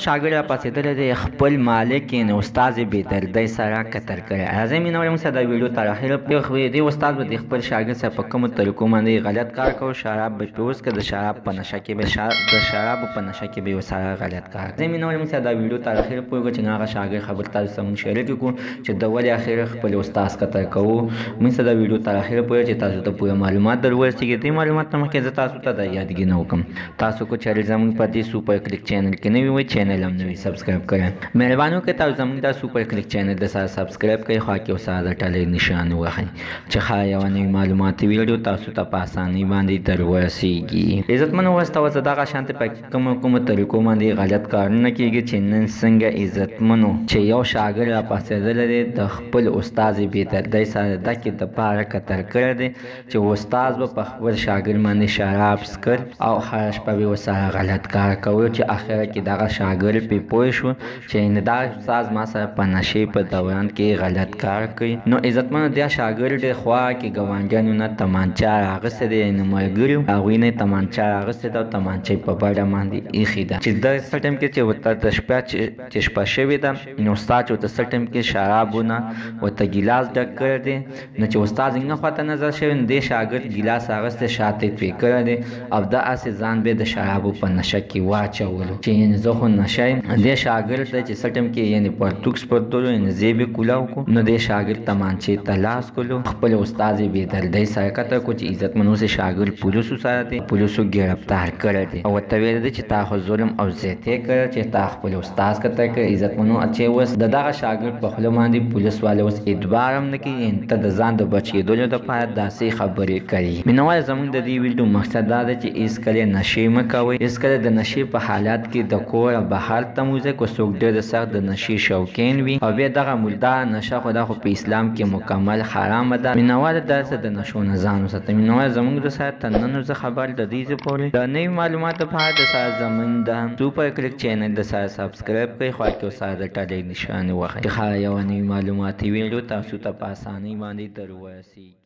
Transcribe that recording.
شاګرد را پاتېدلی دی خپل مالک یې نو استاد یې بېدردۍ سره قتل کړی. راځئ مینوړ موږ سره دا ویډیو تر اخره پرېږدو. دې استاد به د خپل شاګرد سره په کومو طریقو باندې غلط کار کوو. شراب به پرې وڅښه، د شراب په نشه کې به شرابو په نشه کې به یې ورسره غلط کار کوي. راځئ مینوړ موږ سره دا ویډیو تر اخره پرېږدو چې هغه شاګرد خبرې تاسو سره موږ شریکې کړو چې د ولې اخر خپل استاد قتل کوو. موږ سره دا ویډیو تر اخره پرېږدو چې تاسو ته پوره معلومات در ورسېږي. دې معلومات نه مخکې زه تاسو ته دا یادګي نه وکړم. تاسو کو چینل زموږ په دې سوپر کلیک چینل کې نوي وئ، چینل هم نوي سبسکرایب کړئ. مهرباني وکړئ تاسو زموږ دا سوپر کلیک چینل د سره سبسکرایب کړئ، خوا کې ورسره د ټلۍ نشان ووهئ چې ښه یوه نوې معلوماتي ویډیو تاسو ته په اسانۍ باندې در ورسېږي. عزتمنو وروسته ورځه دغه شانتې په کومو طریقو باندې غلط کارونه کېږي چې نن څنګه عزتمنو چې یو شاګرد را پاڅېدلی دی د خپل استاد یې بېدردۍ سره دقې دپاره قتل کړی دی چې استاد به په خپل شاګرد باندې شراب څښل او هره شپه به یې ورسره غلط کار کوي چې اخره کې دغه شاګرد پرې پوه شو چې دا استاد ما سره په نشې په دوران کې غلط کار کوي. نو عزتمنو دې شاګرد خوا کې ګاونډیانو نه تمانچه راغوستې دی، یعنې ملګرو هغوی نه یې تمانچه راغوستې ده او تمانچه یې په بډه باندې ایښې ده چې دا څه ټایم کې چې ورته د شپه چې شپه شوې ده نو استاد چې ورته څه ټایم کې شرابونه ورته ګیلاس ډک کړی دی. نو چې استاد څنګه خواته نظر شوی نو دې شاګرد ګیلاس اغوستی شاته یې پرې کړی دی او دا هسې ځان به د شرابو په نشه کې واچولو چې یعنې زه خو نشه یم. دې شاګرد ته چې څه ټایم کې یعنې پرتوګ سپرتولو یعنې زیب یې کولاو کړو نو دې شاګرد تمانچې ته لاس کړلو، خپل استاد یې بېدردۍ سره قتل کړو چې عزتمن اوس یې شاګرد پولیسو سره دی، پولیسو ګرفتار کړی دی او ورته ویلی دی چې تا خو ظلم او زیاتې کړی چې تا خپل استاد قتل کړی. عزتمنو چې اوس د دغه شاګرد په خوله باندې پولیس والے اوس اعتبار هم نه کوي، یعنې ته د ځان د بچېدلو دپاره داسې خبرې کوي. مینوال زموږ د دې ویډیو مقصد دا دی چې هېڅکله نشې مه کوئ، هېڅکله د نشې په حالات کې د کوره بهر ته مه وځئ که څوک ډېر سخت د نشې شوقین وي. او بیا دغه مردار نشه خو دا خو په اسلام کې مکمل حرامه ده. مینواله داسې د نشو نه ځان وساتئ. مینوال زموږ د سره تر نن زه خبر د دې ځای پورې د نوي معلوماتو لپاره د سره زموږ د سوپر کلیک چینل د سره سبسکرایب کړئ، خوا کې ورسره د ټلۍ نشان ووهئ چې ښه یوه نوې معلوماتي ویډیو تاسو ته په اسانۍ باندې در ورسېږي.